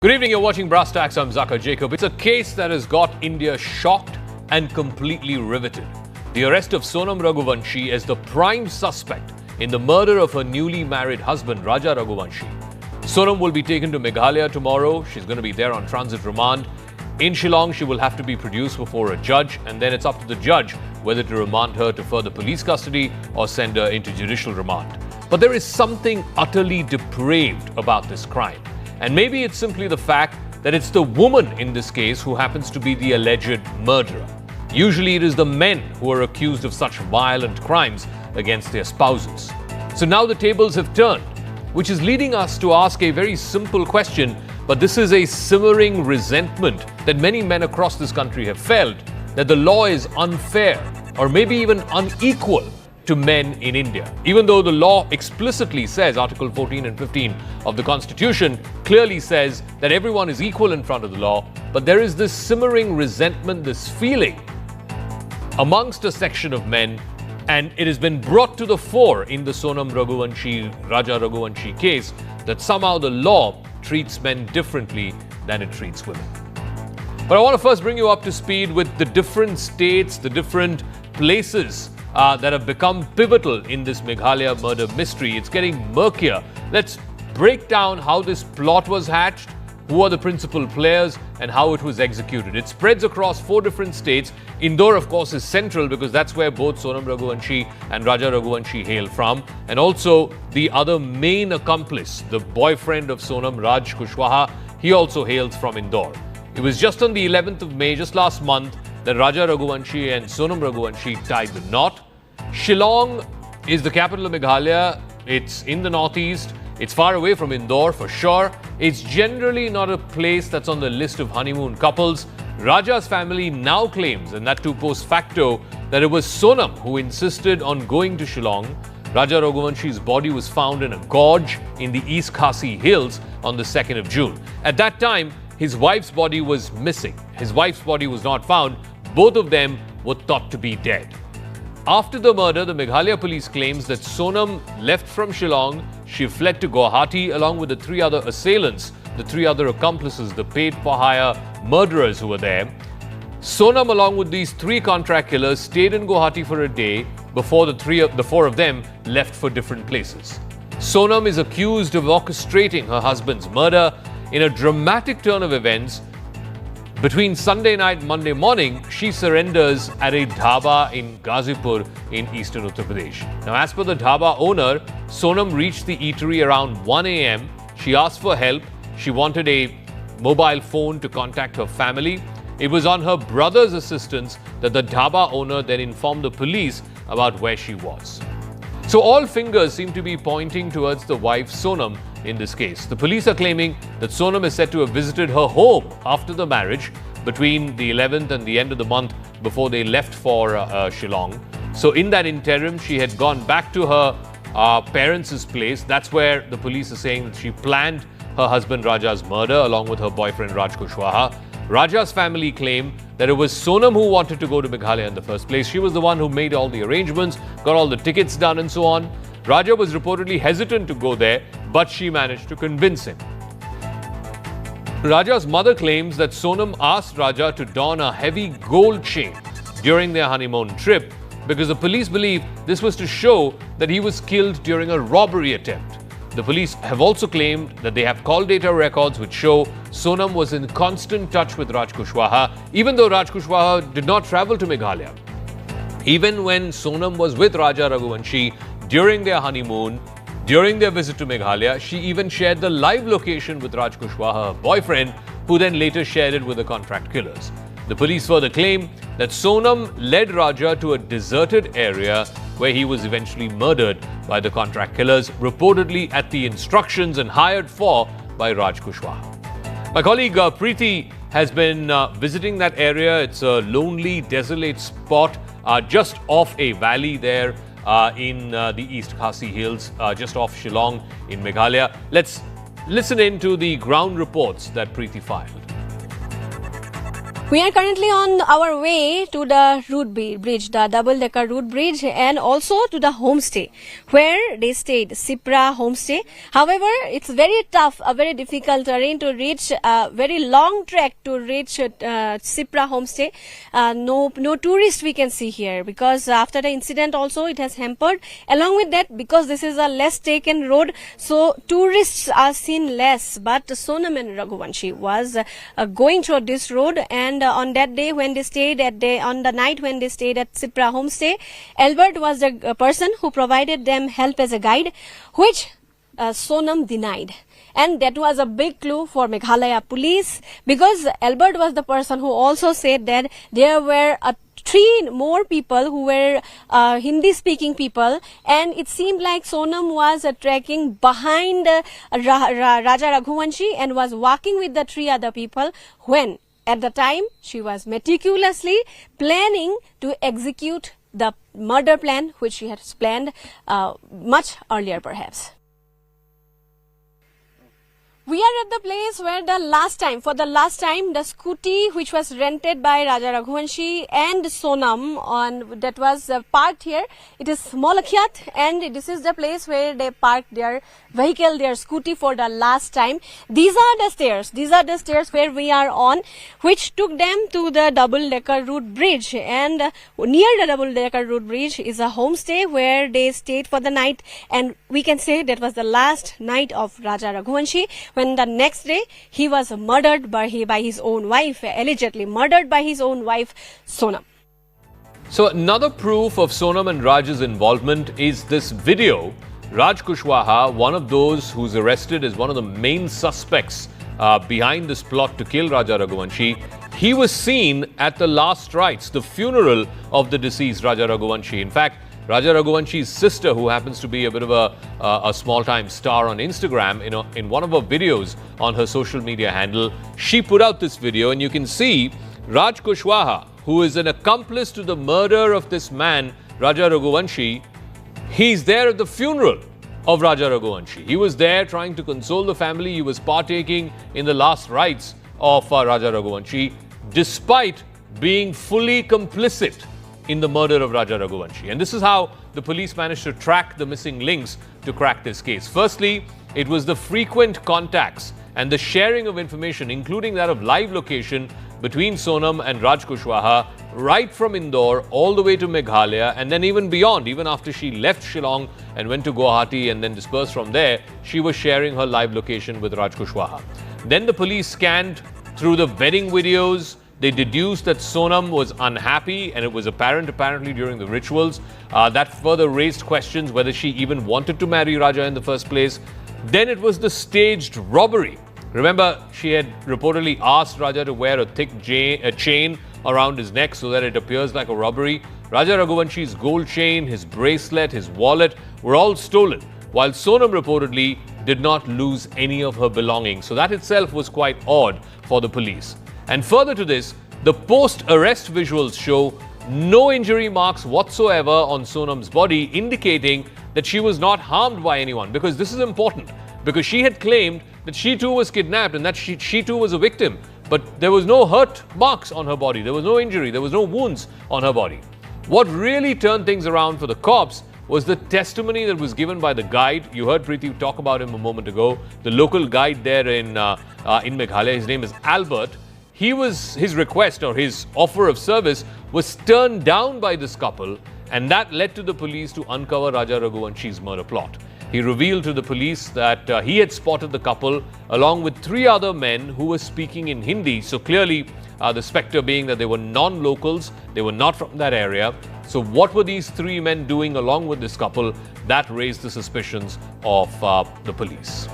Good evening, you're watching Brass Tacks. I'm Zakir Jacob. It's a case that has got India shocked and completely riveted. The arrest of Sonam Raghuvanshi as the prime suspect in the murder of her newly married husband, Raja Raghuvanshi. Sonam will be taken to Meghalaya tomorrow. She's going to be there on transit remand. In Shillong, she will have to be produced before a judge, and then it's up to the judge whether to remand her to further police custody or send her into judicial remand. But there is something utterly depraved about this crime. And maybe it's simply the fact that it's the woman in this case who happens to be the alleged murderer. Usually it is the men who are accused of such violent crimes against their spouses. So now the tables have turned, which is leading us to ask a very simple question, but this is a simmering resentment that many men across this country have felt, that the law is unfair or maybe even unequal to men in India. Even though the law explicitly says, Article 14 and 15 of the Constitution clearly says that everyone is equal in front of the law, but there is this simmering resentment, this feeling amongst a section of men, and it has been brought to the fore in the Sonam Raghuvanshi, Raja Raghuvanshi case, that somehow the law treats men differently than it treats women. But I want to first bring you up to speed with the different states, the different places that have become pivotal in this Meghalaya murder mystery. It's getting murkier. Let's break down how this plot was hatched, who are the principal players, and how it was executed. It spreads across 4 different states. Indore, of course, is central because that's where both Sonam Raghuvanshi and Raja Raghuvanshi hail from. And also the other main accomplice, the boyfriend of Sonam, Raj Kushwaha, he also hails from Indore. It was just on the 11th of May, just last month, that Raja Raghuvanshi and Sonam Raghuvanshi tied the knot. Shillong is the capital of Meghalaya. It's in the northeast. It's far away from Indore for sure. It's generally not a place that's on the list of honeymoon couples. Raja's family now claims, and that too post facto, that it was Sonam who insisted on going to Shillong. Raja Raghuvanshi's body was found in a gorge in the East Khasi Hills on the 2nd of June. At that time, his wife's body was missing. His wife's body was not found. Both of them were thought to be dead. After the murder, the Meghalaya police claims that Sonam left from Shillong. She fled to Guwahati along with the 3 other assailants, the 3 other accomplices, the paid-for-hire murderers who were there. Sonam, along with these 3 contract killers, stayed in Guwahati for a day before the 4 of them left for different places. Sonam is accused of orchestrating her husband's murder. In a dramatic turn of events, between Sunday night and Monday morning, she surrenders at a dhaba in Ghazipur in eastern Uttar Pradesh. Now, as per the dhaba owner, Sonam reached the eatery around 1 a.m. She asked for help. She wanted a mobile phone to contact her family. It was on her brother's assistance that the dhaba owner then informed the police about where she was. So all fingers seem to be pointing towards the wife Sonam in this case. The police are claiming that Sonam is said to have visited her home after the marriage between the 11th and the end of the month before they left for Shillong. So in that interim, she had gone back to her parents' place. That's where the police are saying that she planned her husband Raja's murder along with her boyfriend Raj Kushwaha. Raja's family claim that it was Sonam who wanted to go to Meghalaya in the first place. She was the one who made all the arrangements, got all the tickets done and so on. Raja was reportedly hesitant to go there, but she managed to convince him. Raja's mother claims that Sonam asked Raja to don a heavy gold chain during their honeymoon trip because the police believe this was to show that he was killed during a robbery attempt. The police have also claimed that they have call data records which show Sonam was in constant touch with Raj Kushwaha, even though Raj Kushwaha did not travel to Meghalaya. Even when Sonam was with Raja Raghuvanshi during their honeymoon, during their visit to Meghalaya, she even shared the live location with Raj Kushwaha, her boyfriend, who then later shared it with the contract killers. The police further claim that Sonam led Raja to a deserted area where he was eventually murdered by the contract killers, reportedly at the instructions and hired for by Raj Kushwaha. My colleague Preeti has been visiting that area. It's a lonely, desolate spot just off a valley there in the East Khasi Hills, just off Shillong in Meghalaya. Let's listen in to the ground reports that Preeti filed. We are currently on our way to the route bridge, the double-decker route bridge, and also to the homestay where they stayed, Sipra homestay. However, it's very tough, a very difficult terrain to reach, a very long trek to reach Sipra homestay. No tourists we can see here because after the incident also it has hampered. Along with that, because this is a less taken road, so tourists are seen less. But Sonam and Raghuvanshi was going through this road, and on that day when they stayed on the night when they stayed at Sipra homestay, Albert was the person who provided them help as a guide, which Sonam denied. And that was a big clue for Meghalaya police, because Albert was the person who also said that there were three more people who were Hindi-speaking people, and it seemed like Sonam was tracking behind Raja Raghuvanshi and was walking with the three other people when, at the time, she was meticulously planning to execute the murder plan which she had planned much earlier perhaps. We are at the place where for the last time, the scooty which was rented by Raja Raghuvanshi and Sonam that was parked here. It is Molakhyat, and this is the place where they parked their vehicle, their scooty for the last time. These are the stairs where we are on, which took them to the double-decker route bridge. And near the double-decker route bridge is a homestay where they stayed for the night, and we can say that was the last night of Raja Raghuvanshi, when the next day he was murdered by his own wife, allegedly murdered by his own wife, Sonam. So another proof of Sonam and Raj's involvement is this video. Raj Kushwaha, one of those who's arrested as one of the main suspects behind this plot to kill Raja Raghuvanshi, he was seen at the last rites, the funeral of the deceased Raja Raghuvanshi. In fact, Raja Raghuvanshi's sister, who happens to be a bit of a small-time star on Instagram, in one of her videos on her social media handle, she put out this video, and you can see Raj Kushwaha, who is an accomplice to the murder of this man, Raja Raghuvanshi. He's there at the funeral of Raja Raghuvanshi. He was there trying to console the family. He was partaking in the last rites of Raja Raghuvanshi, despite being fully complicit in the murder of Raja Raghuvanshi. And this is how the police managed to track the missing links to crack this case. Firstly, it was the frequent contacts and the sharing of information, including that of live location between Sonam and Raj Kushwaha, right from Indore all the way to Meghalaya, and then even beyond. Even after she left Shillong and went to Guwahati and then dispersed from there, she was sharing her live location with Raj Kushwaha. Then the police scanned through the wedding videos. They deduced that Sonam was unhappy, and it was apparently during the rituals. That further raised questions whether she even wanted to marry Raja in the first place. Then it was the staged robbery. Remember, she had reportedly asked Raja to wear a thick chain around his neck so that it appears like a robbery. Raja Raghuvanshi's gold chain, his bracelet, his wallet were all stolen, while Sonam reportedly did not lose any of her belongings. So that itself was quite odd for the police. And further to this, the post-arrest visuals show no injury marks whatsoever on Sonam's body, indicating that she was not harmed by anyone. Because this is important, because she had claimed that she too was kidnapped and that she too was a victim. But there was no hurt marks on her body, there was no injury, there was no wounds on her body. What really turned things around for the cops was the testimony that was given by the guide. You heard Preeti talk about him a moment ago. The local guide there in Meghalaya, his name is Albert. His request or his offer of service was turned down by this couple, and that led to the police to uncover Raja Raghuvanshi's murder plot. He revealed to the police that he had spotted the couple along with three other men who were speaking in Hindi. So clearly, the spectre being that they were non-locals, they were not from that area. So what were these three men doing along with this couple? That raised the suspicions of the police.